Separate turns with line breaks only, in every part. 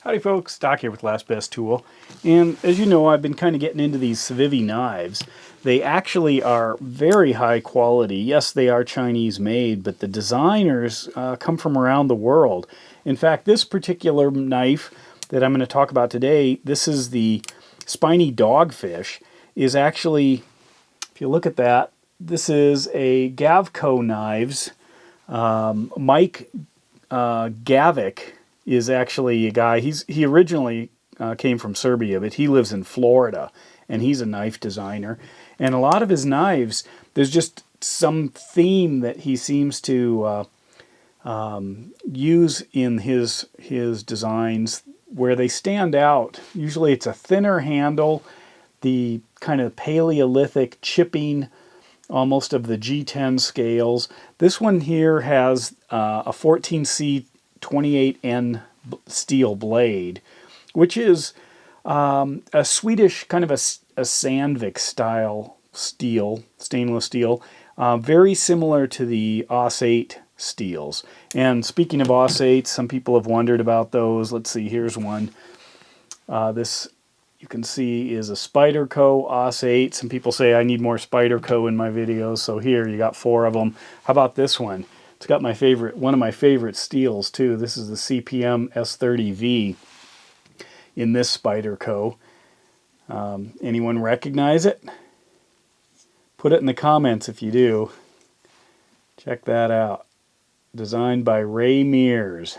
Howdy folks, Doc here with Last Best Tool. And as you know, I've been kind of getting into these CIVIVI knives. They actually are very high quality. Yes, they are Chinese made, but the designers come from around the world. In fact, this particular knife that I'm going to talk about today, this is the Spiny Dogfish, is actually, if you look at that, this is a Gavko Knives. Mike Gavac is actually a guy, he originally came from Serbia, but he lives in Florida, and he's a knife designer. And a lot of his knives, there's just some theme that he seems to use in his designs where they stand out. Usually it's a thinner handle, the kind of Paleolithic chipping almost of the G10 scales. This one here has a 14C 28N steel blade, which is a Swedish kind of a Sandvik style steel, stainless steel, very similar to the Aus 8 steels. And speaking of Aus 8, some people have wondered about those. Let's see, here's one. This you can see is a Spyderco Aus 8. Some people say I need more Spyderco in my videos, so here you got 4 of them. How about this one? It's got my favorite, one of my favorite steels too. This is the CPM S30V in this Spyderco. Anyone recognize it? Put it in the comments if you do. Check that out. Designed by Ray Mears.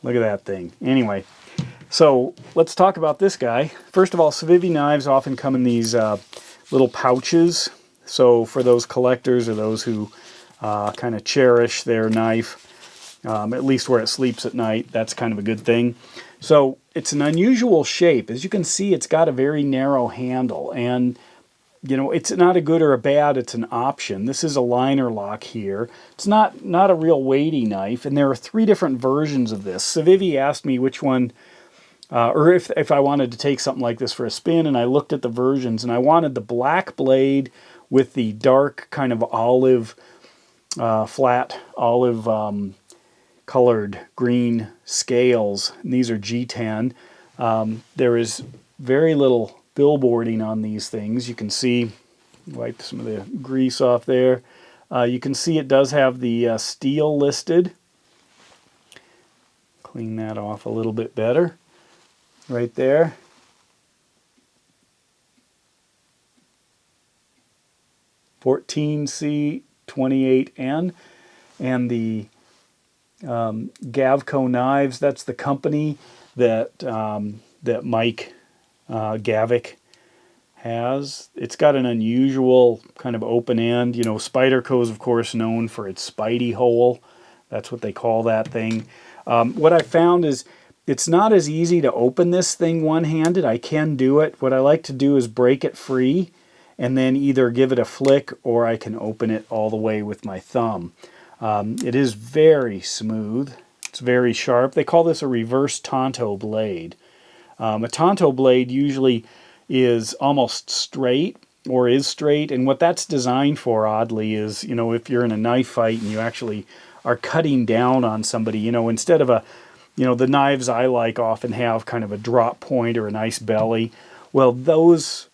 Look at that thing. Anyway, so let's talk about this guy. First of all, CIVIVI knives often come in these little pouches. So for those collectors or those who kind of cherish their knife, at least where it sleeps at night, that's kind of a good thing. So it's an unusual shape. As you can see, it's got a very narrow handle, and you know, it's not a good or a bad, it's an option. This is a liner lock here. It's not a real weighty knife, and there are 3 different versions of this. CIVIVI asked me which one, or if I wanted to take something like this for a spin, and I looked at the versions, and I wanted the black blade with the dark kind of olive, flat olive colored green scales. And these are G10. There is very little billboarding on these things. You can see, wipe some of the grease off there. You can see it does have the steel listed. Clean that off a little bit better. Right there. (14C 28N), and the Gavko Knives. That's the company that that Mike Gavac has. It's got an unusual kind of open end. You know, Spyderco is of course known for its Spidey hole. That's what they call that thing. What I found is it's not as easy to open this thing one-handed. I can do it. What I like to do is break it free and then either give it a flick or I can open it all the way with my thumb. It is very smooth. It's very sharp. They call this a reverse tanto blade. A tanto blade usually is almost straight or is straight, and what that's designed for, oddly, is, you know, if you're in a knife fight and you actually are cutting down on somebody, you know, instead of a, you know, the knives I like often have kind of a drop point or a nice belly. Well, those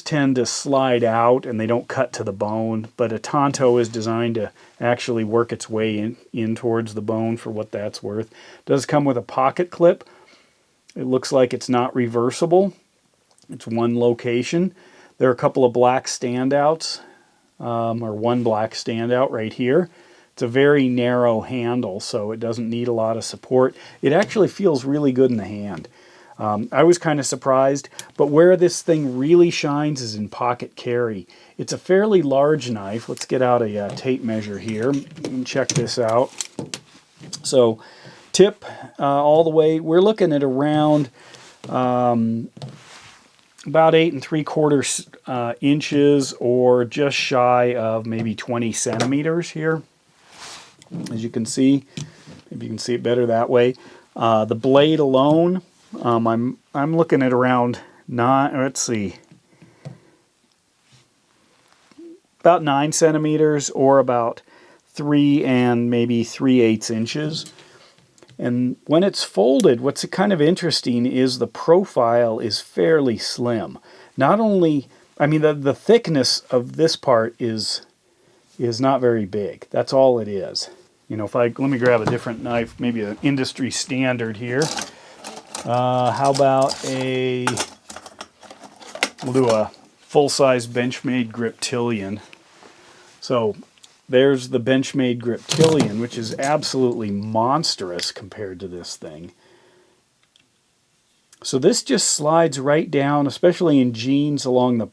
tend to slide out and they don't cut to the bone, but a tanto is designed to actually work its way in towards the bone for what that's worth. It does come with a pocket clip. It looks like it's not reversible. It's one location. There are a couple of black standouts, or one black standout right here. It's a very narrow handle, so it doesn't need a lot of support. It actually feels really good in the hand. I was kind of surprised, but where this thing really shines is in pocket carry. It's a fairly large knife. Let's get out a tape measure here and check this out. So tip all the way, we're looking at around about 8 3/4 inches, or just shy of maybe 20 centimeters here. As you can see, maybe you can see it better that way. The blade alone, I'm looking at around about 9 centimeters, or about 3 and maybe 3/8 inches. And when it's folded, what's kind of interesting is the profile is fairly slim. Not only, I mean, the thickness of this part is not very big. That's all it is. You know, let me grab a different knife, maybe an industry standard here. How about we'll do a full-size Benchmade Griptilian. So there's the Benchmade Griptilian, which is absolutely monstrous compared to this thing. So this just slides right down, especially in jeans along the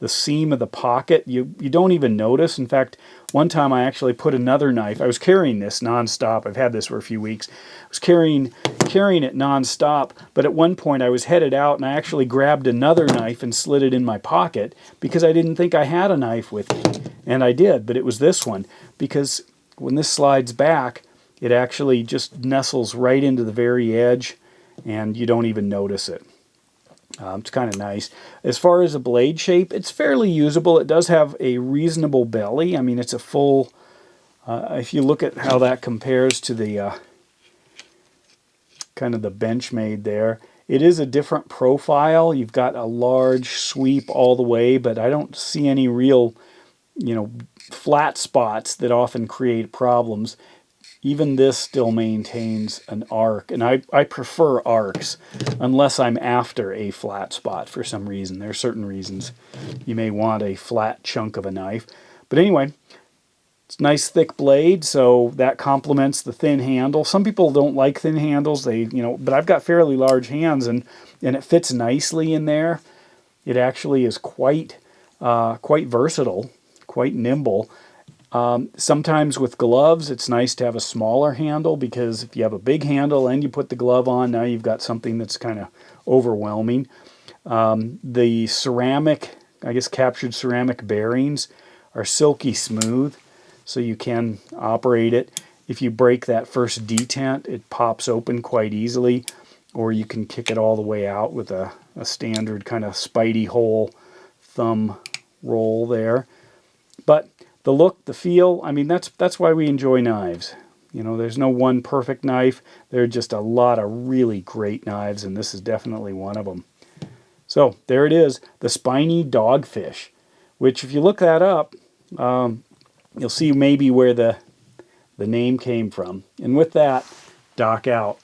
seam of the pocket. You don't even notice. In fact, one time I actually put another knife. I was carrying this nonstop. I've had this for a few weeks. I was carrying it nonstop, but at one point I was headed out and I actually grabbed another knife and slid it in my pocket because I didn't think I had a knife with me. And I did, but it was this one, because when this slides back, it actually just nestles right into the very edge and you don't even notice it. It's kind of nice. As far as the blade shape, it's fairly usable. It does have a reasonable belly. I mean, it's a full, if you look at how that compares to the kind of the Benchmade there, it is a different profile. You've got a large sweep all the way, but I don't see any real, you know, flat spots that often create problems. Even this still maintains an arc, and I prefer arcs unless I'm after a flat spot for some reason. There are certain reasons you may want a flat chunk of a knife. But anyway, it's a nice thick blade, so that complements the thin handle. Some people don't like thin handles, but I've got fairly large hands, and it fits nicely in there. It actually is quite versatile, quite nimble. Sometimes with gloves, it's nice to have a smaller handle, because if you have a big handle and you put the glove on, now you've got something that's kind of overwhelming. The ceramic, I guess captured ceramic bearings are silky smooth, so you can operate it. If you break that first detent, it pops open quite easily, or you can kick it all the way out with a standard kind of Spidey hole thumb roll there. But the look, the feel, I mean, that's why we enjoy knives. You know, there's no one perfect knife. There are just a lot of really great knives, and this is definitely one of them. So there it is, the Spiny Dogfish, which if you look that up, you'll see maybe where the name came from. And with that, Doc out.